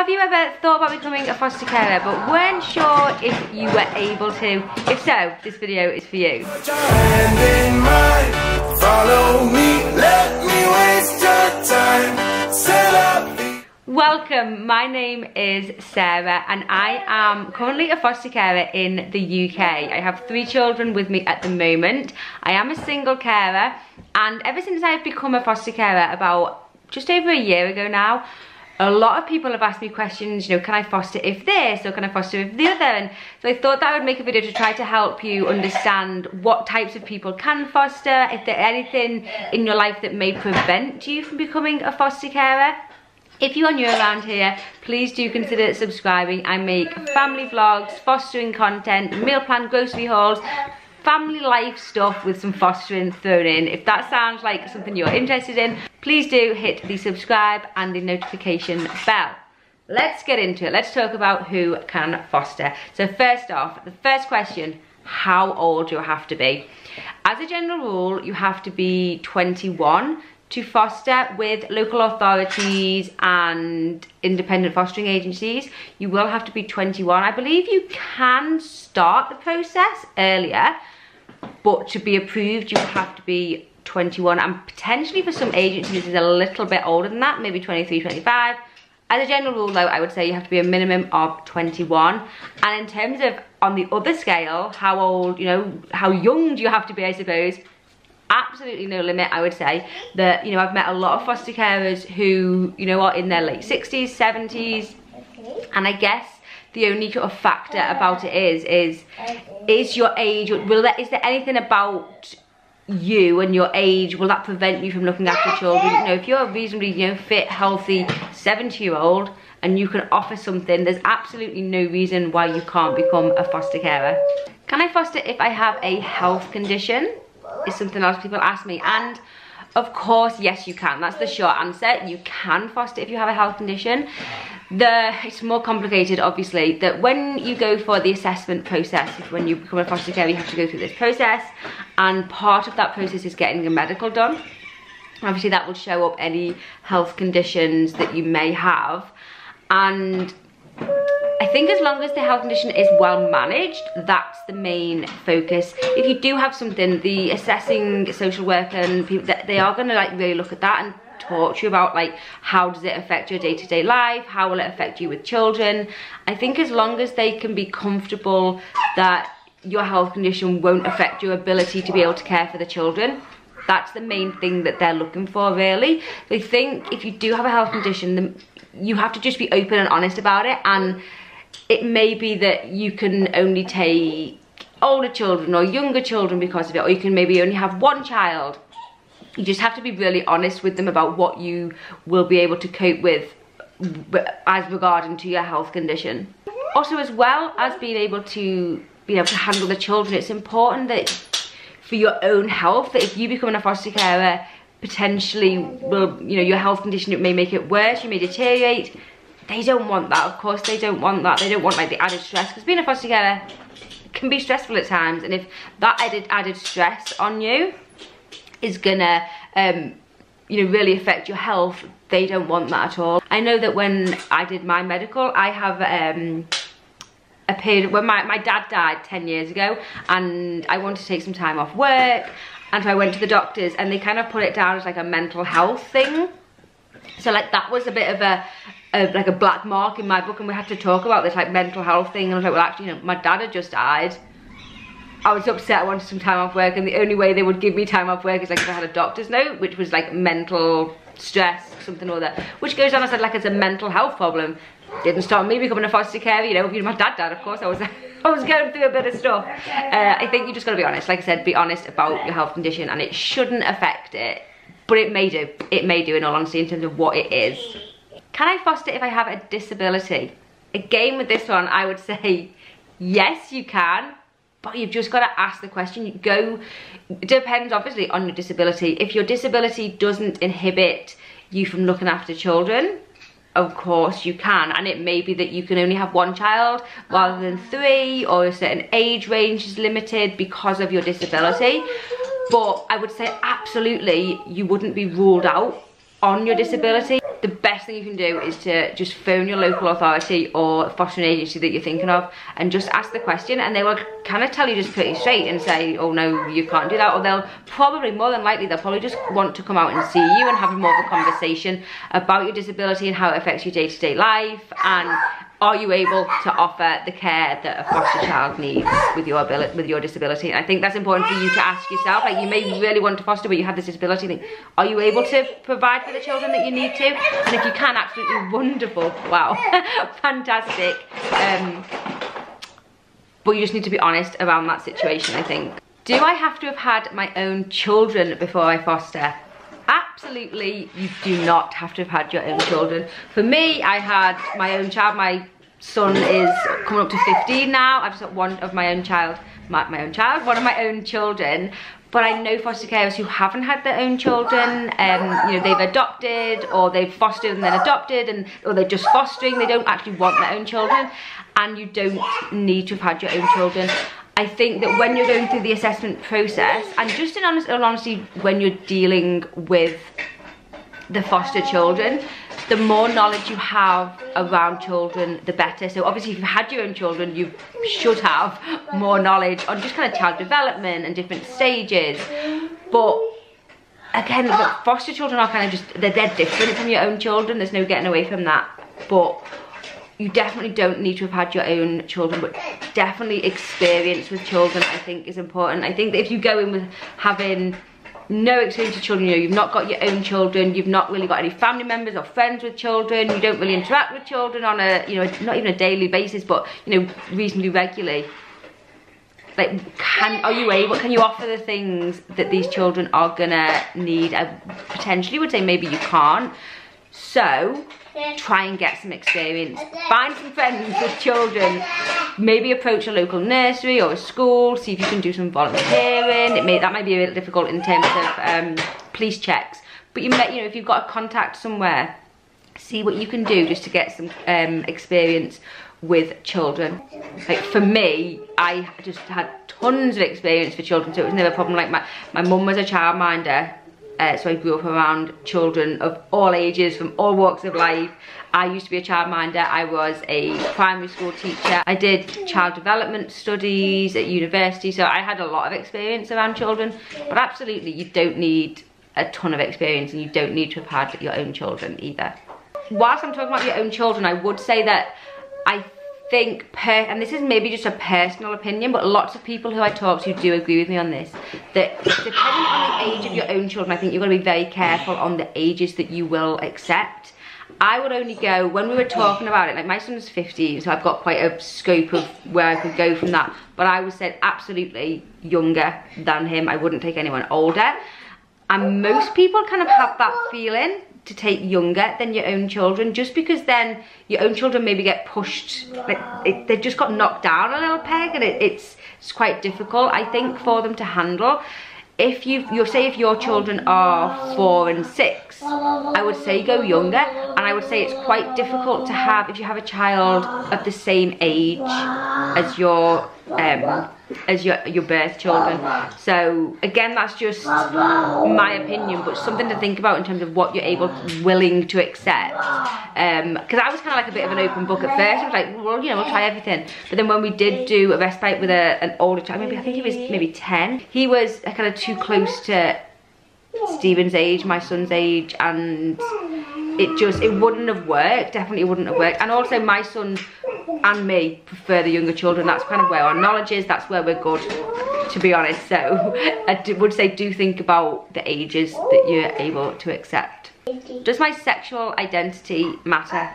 Have you ever thought about becoming a foster carer but weren't sure if you were able to? If so, this video is for you. Put your hand in mine, follow me, let me waste your time, set up the... Welcome, my name is Sarah and I am currently a foster carer in the UK. I have 3 children with me at the moment. I am a single carer, and ever since I've become a foster carer about just over a year ago now, a lot of people have asked me questions, you know, can I foster if this, or can I foster if the other? And so I thought that I would make a video to try to help you understand what types of people can foster, if there's anything in your life that may prevent you from becoming a foster carer. If you are new around here, please do consider subscribing. I make family vlogs, fostering content, meal plan, grocery hauls, family life stuff with some fostering thrown in. If that sounds like something you're interested in, please do hit the subscribe and the notification bell. Let's get into it. Let's talk about who can foster. So first off, the first question, how old do you have to be? As a general rule, you have to be 21 to foster with local authorities and independent fostering agencies. You will have to be 21. I believe you can start the process earlier, but to be approved, you have to be 21, and potentially for some agencies is a little bit older than that, maybe 23, 25. As a general rule though, I would say you have to be a minimum of 21. And in terms of on the other scale, how old, you know, how young do you have to be, I suppose, absolutely no limit. I would say that, you know, I've met a lot of foster carers who, you know, are in their late 60s, 70s, and I guess the only sort of factor about it is your age. Is there anything about you and your age, will that prevent you from looking after children? You know, if you're a reasonably, you know, fit, healthy 70-year-old and you can offer something, there's absolutely no reason why you can't become a foster carer. Can I foster if I have a health condition? Is something else people ask me, and of course yes you can. That's the short answer. You can foster if you have a health condition. It's more complicated, obviously, that when you go for the assessment process, when you become a foster carer, you have to go through this process, and part of that process is getting a medical done. Obviously that will show up any health conditions that you may have, and I think as long as the health condition is well managed, that's the main focus. If you do have something, the assessing social worker and people, they are going to like really look at that and talk to you about like how does it affect your day-to-day life, how will it affect you with children. I think as long as they can be comfortable that your health condition won't affect your ability to be able to care for the children, that's the main thing that they're looking for, really. They think if you do have a health condition, then you have to just be open and honest about it, and it may be that you can only take older children or younger children because of it, or you can maybe only have 1 child. You just have to be really honest with them about what you will be able to cope with as regarding to your health condition. Also, as well as being able to handle the children, it's important that for your own health, that if you become a foster carer, potentially will, you know, your health condition, it may make it worse, you may deteriorate. They don't want that, of course they don't want that. They don't want like the added stress, because being a foster carer can be stressful at times, and if that added stress on you is gonna you know, really affect your health, they don't want that at all. I know that when I did my medical, I have a period when my dad died 10 years ago, and I wanted to take some time off work, and so I went to the doctors, and they kind of put it down as like a mental health thing. So like that was a bit of like a black mark in my book, and we had to talk about this like mental health thing. And I was like, well, actually, you know, my dad had just died. I was upset, I wanted some time off work, and the only way they would give me time off work is like if I had a doctor's note, which was like mental stress, something or other, which goes on as like as a mental health problem. Didn't stop me becoming a foster carer, you know. My dad died, of course. I was going through a bit of stuff. I think you just got to be honest. Like I said, be honest about your health condition, and it shouldn't affect it, but it may do. It may do, in all honesty, in terms of what it is. Can I foster if I have a disability? Again, with this one, I would say yes, you can, but you've just got to ask the question. It depends obviously on your disability. If your disability doesn't inhibit you from looking after children, of course you can, and it may be that you can only have 1 child rather than 3, or a certain age range is limited because of your disability. But I would say absolutely you wouldn't be ruled out on your disability. the best thing you can do is to just phone your local authority or fostering agency that you're thinking of and just ask the question, and they will kind of tell you just pretty straight and say, oh no, you can't do that, or they'll probably, more than likely, they'll probably just want to come out and see you and have more of a conversation about your disability and how it affects your day-to-day life, and are you able to offer the care that a foster child needs with your ability, with your disability. And I think that's important for you to ask yourself. Like, you may really want to foster, but you have this disability. Think, are you able to provide for the children that you need to? And if you can, absolutely wonderful. Wow, fantastic. But you just need to be honest around that situation, I think. Do I have to have had my own children before I foster? Absolutely, you do not have to have had your own children. For me, I had my own child. My son is coming up to 15 now. I've just got one of my own child, one of my own children. But I know foster carers who haven't had their own children. You know, they've adopted, or they've fostered and then adopted, or they're just fostering. They don't actually want their own children, and you don't need to have had your own children. I think that when you're going through the assessment process, and just in all honesty, when you're dealing with the foster children, the more knowledge you have around children, the better. So obviously if you've had your own children, you should have more knowledge on just kind of child development and different stages. But again, foster children are kind of just, they're different from your own children. There's no getting away from that. But you definitely don't need to have had your own children, but definitely experience with children, I think, is important. I think that if you go in with having no experience with children, you know, you've not got your own children, you've not really got any family members or friends with children, you don't really interact with children on a, you know, not even a daily basis, but, you know, reasonably regularly. Like, can you offer the things that these children are gonna need? I potentially would say maybe you can't. So try and get some experience, find some friends with children, maybe approach a local nursery or a school, see if you can do some volunteering. That might be a little difficult in terms of police checks, but you know, if you've got a contact somewhere, see what you can do just to get some experience with children. Like, for me, I just had tons of experience for children, so it was never a problem. Like, my mum was a childminder. So I grew up around children of all ages, from all walks of life. I used to be a childminder. I was a primary school teacher. I did child development studies at university, so I had a lot of experience around children. But absolutely, you don't need a ton of experience, and you don't need to have had your own children either. Whilst I'm talking about your own children, I would say that I think, and this is maybe just a personal opinion, but lots of people who I talk to do agree with me on this, that depending on the age of your own children, I think you've got to be very careful on the ages that you will accept. I would only go, when we were talking about it, like, my son's 15, so I've got quite a scope of where I could go from that, but I would say absolutely younger than him. I wouldn't take anyone older, and most people kind of have that feeling to take younger than your own children, just because then your own children maybe get pushed, like, they've just got knocked down a little peg, and it's quite difficult, I think, for them to handle. If if your children are 4 and 6, I would say go younger, and I would say it's quite difficult to have, if you have a child of the same age as your birth children. So again, that's just my opinion, but something to think about in terms of what you're willing to accept. Because I was kind of like a bit of an open book at first. I was like, well, you know, we'll try everything. But then when we did do a respite with an older child, I think he was maybe 10, he was kind of too close to Stephen's age, my son's age, and it wouldn't have worked. Definitely wouldn't have worked. And also, my son and me prefer the younger children. That's kind of where our knowledge is, that's where we're good, to be honest. So I would say, do think about the ages that you're able to accept. Does my sexual identity matter?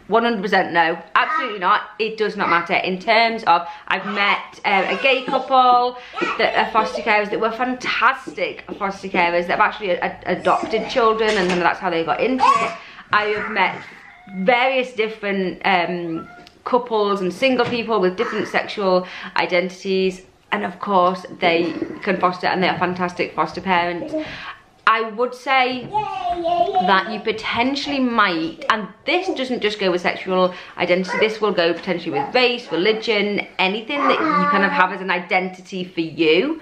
100% no, absolutely not. It does not matter. In terms of, I've met a gay couple that are foster carers that were fantastic foster carers that have actually adopted children, and then that's how they got into it. I have met various different couples and single people with different sexual identities, and of course they can foster, and they are fantastic foster parents. I would say that you potentially might, and this doesn't just go with sexual identity, this will go potentially with race, religion, anything that you kind of have as an identity for you,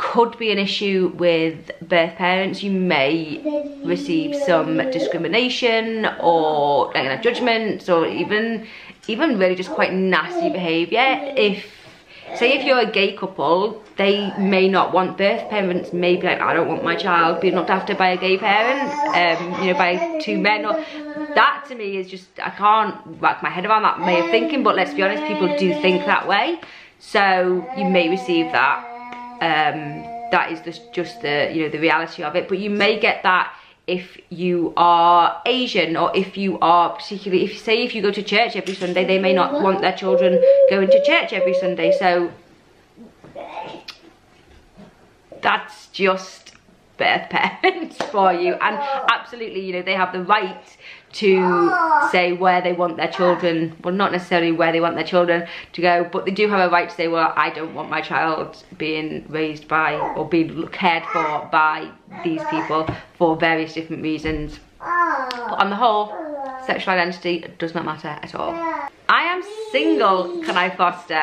could be an issue with birth parents. You may receive some discrimination or judgments, or even really just quite nasty behaviour. Say if you're a gay couple, they may not want birth parents, may be like, I don't want my child being looked after by a gay parent, by two men. Or that to me is just, I can't wrap my head around that way of thinking, but let's be honest, people do think that way. So you may receive that. That is just the the reality of it. But you may get that if you are Asian, or if you are particularly, if you go to church every Sunday, they may not want their children going to church every Sunday. So that's just birth parents for you. And absolutely, they have the right to say where they want their children, well, not necessarily where they want their children to go, but they do have a right to say, well, I don't want my child being raised by or being cared for by these people for various different reasons. But on the whole, sexual identity does not matter at all. I am single, can I foster?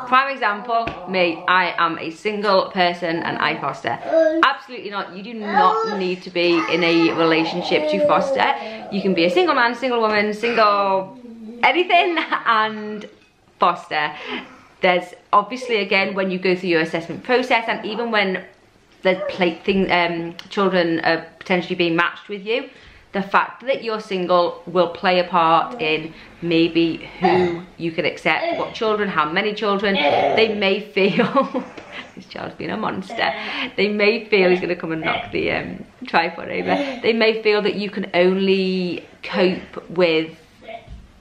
Prime example, me. I am a single person and I foster. Absolutely not. You do not need to be in a relationship to foster. You can be a single man, single woman, single anything and foster. There's obviously, again, when you go through your assessment process, and even when the children are potentially being matched with you, the fact that you're single will play a part in maybe who you can accept, what children, how many children. They may feel, this child's being a monster, they may feel, he's gonna come and knock the tripod over, they may feel that you can only cope with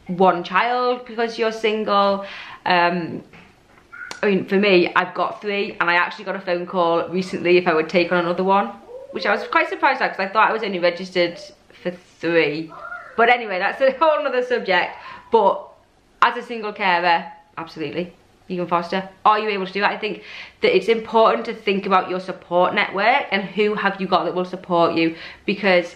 one child because you're single. I mean, for me, I've got 3, and I actually got a phone call recently if I would take on another one, which I was quite surprised at, because I thought I was only registered for 3. But anyway, that's a whole other subject. But as a single carer, absolutely, you can foster. Are you able to do that? I think that it's important to think about your support network and who have you got that will support you, because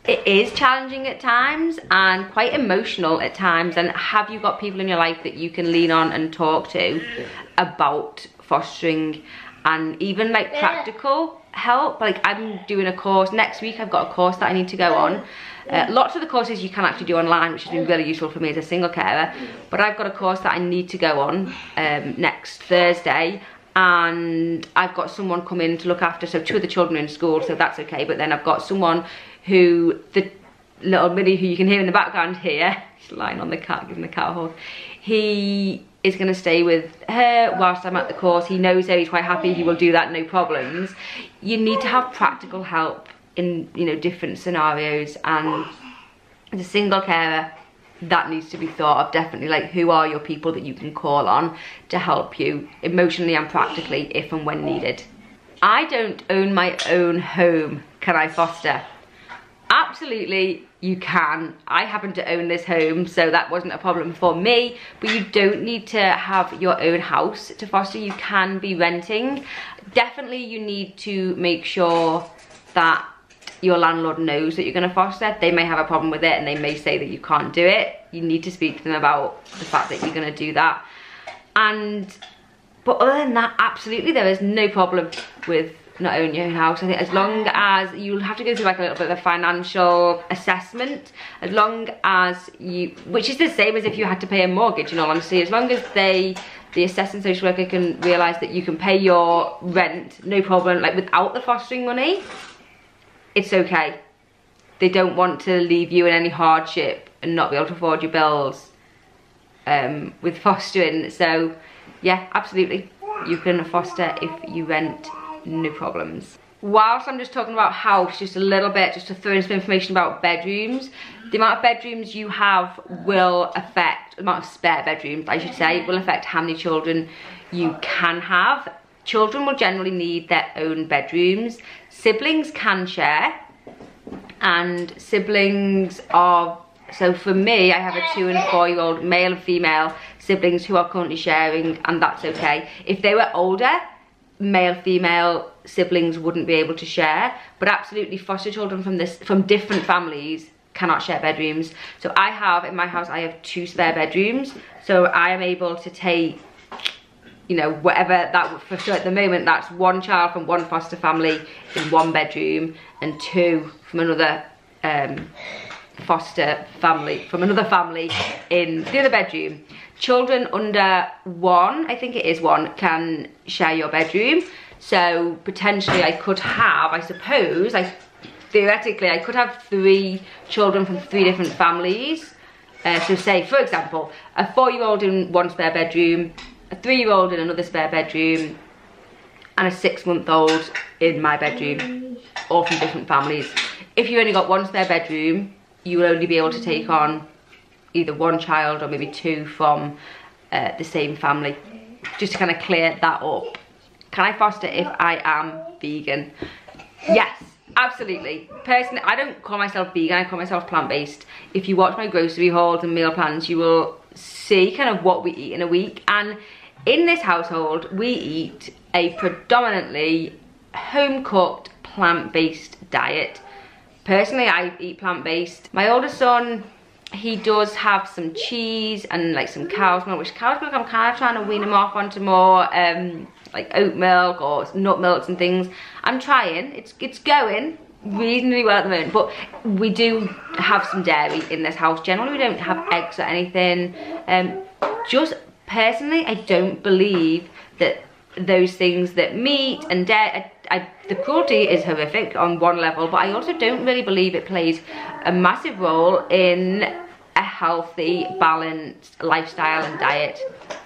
it is challenging at times and quite emotional at times. And have you got people in your life that you can lean on and talk to about fostering, and even like practical help? Like, I'm doing a course next week. I've got a course that I need to go on. Lots of the courses you can actually do online, which has been really useful for me as a single carer, but I've got a course that I need to go on next Thursday, and I've got someone come in to look after, so 2 of the children are in school, so that's okay, but then I've got someone who, the little Minnie who you can hear in the background here, he's lying on the cat, giving the cat a hug, he is going to stay with her whilst I'm at the course. He knows her, he's quite happy, he will do that, no problems. You need to have practical help in different scenarios, and as a single carer, that needs to be thought of definitely. Like, who are your people that you can call on to help you emotionally and practically if and when needed. I don't own my own home. Can I foster? Absolutely, you can. I happen to own this home, so that wasn't a problem for me, but you don't need to have your own house to foster. You can be renting. Definitely you need to make sure that your landlord knows that you're going to foster. They may have a problem with it and they may say that you can't do it. You need to speak to them about the fact that you're going to do that. But other than that, absolutely there is no problem with not owning your own house. I think as long as you'll have to go through like a little bit of a financial assessment, as long as you, which is the same as if you had to pay a mortgage in all honesty, as long as the assessing social worker can realise that you can pay your rent, no problem, like without the fostering money, it's okay. They don't want to leave you in any hardship and not be able to afford your bills with fostering. So yeah, absolutely, you can foster if you rent, no problems. Whilst I'm just talking about house, just a little bit, just to throw in some information about bedrooms. The amount of bedrooms you have will affect, the amount of spare bedrooms I should say, will affect how many children you can have. Children will generally need their own bedrooms. Siblings can share, and siblings are, so for me, I have a 2 and 4-year-old male and female siblings who are currently sharing, and that's okay. If they were older, male female siblings wouldn't be able to share, but absolutely foster children from different families cannot share bedrooms. So I have, in my house, I have 2 spare bedrooms, so I am able to take, you know, whatever that would, for sure at the moment, that's one child from one foster family in one bedroom and 2 from another foster family from another family in the other bedroom. Children under 1, I think it is 1, can share your bedroom. So potentially I could have, I suppose, theoretically I could have 3 children from 3 different families. So say, for example, a 4-year-old in one spare bedroom, a 3-year-old in another spare bedroom, and a 6-month-old in my bedroom, all from different families. If you only got 1 spare bedroom, you will only be able to take on either 1 child or maybe 2 from the same family, just to kind of clear that up. Can I foster if I am vegan? Yes, absolutely. Personally, I don't call myself vegan, I call myself plant-based. If you watch my grocery hauls and meal plans, you will see kind of what we eat in a week. And in this household, we eat a predominantly home-cooked, plant-based diet. Personally, I eat plant-based. My oldest son, he does have some cheese and like some cow's milk, which cow's milk I'm kind of trying to wean him off onto more like oat milk or nut milks and things. I'm trying, it's going reasonably well at the moment, but we do have some dairy in this house. Generally we don't have eggs or anything. Just personally, I don't believe that those things, that meat and dairy, the cruelty is horrific on one level, but I also don't really believe it plays a massive role in a healthy, balanced lifestyle and diet.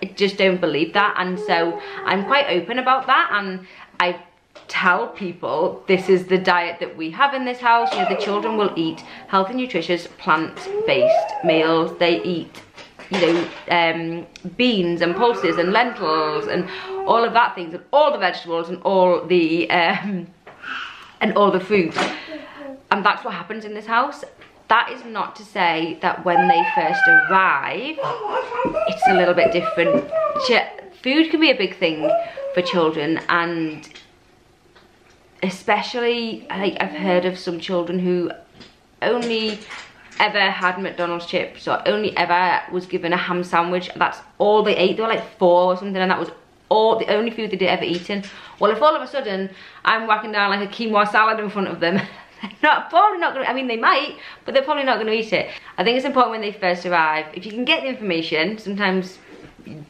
I just don't believe that, and so I'm quite open about that, and I tell people this is the diet that we have in this house. You know, the children will eat healthy, nutritious, plant-based meals. They eat, you know, beans and pulses and lentils and all of that things, and all the vegetables and all the fruit, and that's what happens in this house. That is not to say that when they first arrive, it's a little bit different. Food can be a big thing for children, and especially, like, I've heard of some children who only ever had McDonald's chips or only ever was given a ham sandwich. That's all they ate. They were like 4 or something, and that was all the only food they'd ever eaten. Well, if all of a sudden I'm whacking down like a quinoa salad in front of them, they're probably not gonna, I mean they might, but they're probably not gonna eat it. I think it's important when they first arrive, if you can get the information, sometimes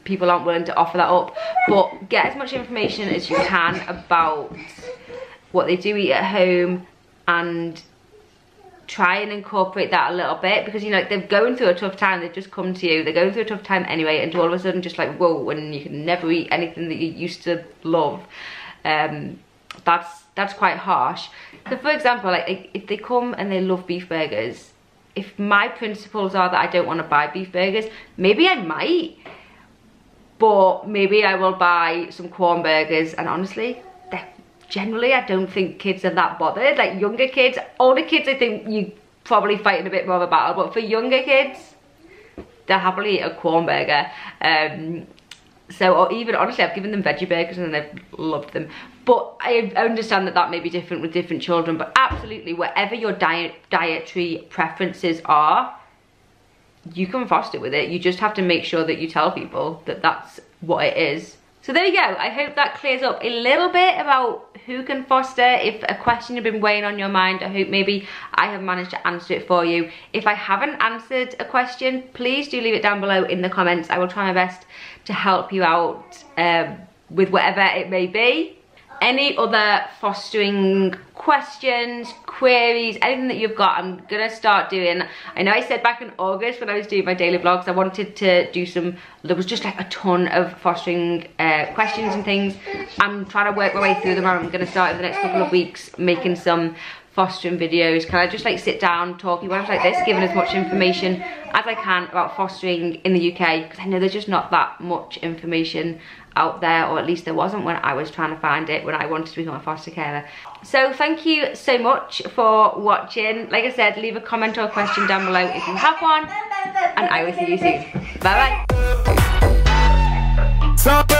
people aren't willing to offer that up, but get as much information as you can about what they do eat at home and try and incorporate that a little bit, because you know, they're going through a tough time, they've just come to you, they're going through a tough time anyway, and to all of a sudden just like, whoa, when you can never eat anything that you used to love, that's quite harsh. So for example, like if they come and they love beef burgers, if my principles are that I don't want to buy beef burgers, maybe I might, but maybe I will buy some corn burgers, and honestly, generally I don't think kids are that bothered. Like younger kids, older kids I think you probably fighting a bit more of a battle, but for younger kids, they'll happily eat a corn burger. So, or even honestly, I've given them veggie burgers and they've loved them. But I understand that that may be different with different children, but absolutely, whatever your dietary preferences are, you can foster with it. You just have to make sure that you tell people that that's what it is. So there you go. I hope that clears up a little bit about who can foster. If a question had been weighing on your mind, I hope maybe I have managed to answer it for you. If I haven't answered a question, please do leave it down below in the comments. I will try my best to help you out with whatever it may be. Any other fostering questions, queries, anything that you've got, I'm gonna start doing. I know I said back in August when I was doing my daily vlogs, I wanted to do some, there was just like a ton of fostering questions and things. I'm trying to work my way through them, and I'm gonna start in the next couple of weeks making some fostering videos. Can I just like sit down, talk you like this, giving as much information as I can about fostering in the UK, because I know there's just not that much information out there, or at least there wasn't when I was trying to find it when I wanted to become a foster carer. So thank you so much for watching. Like I said, leave a comment or a question down below if you have one, and I will see you soon. Bye bye.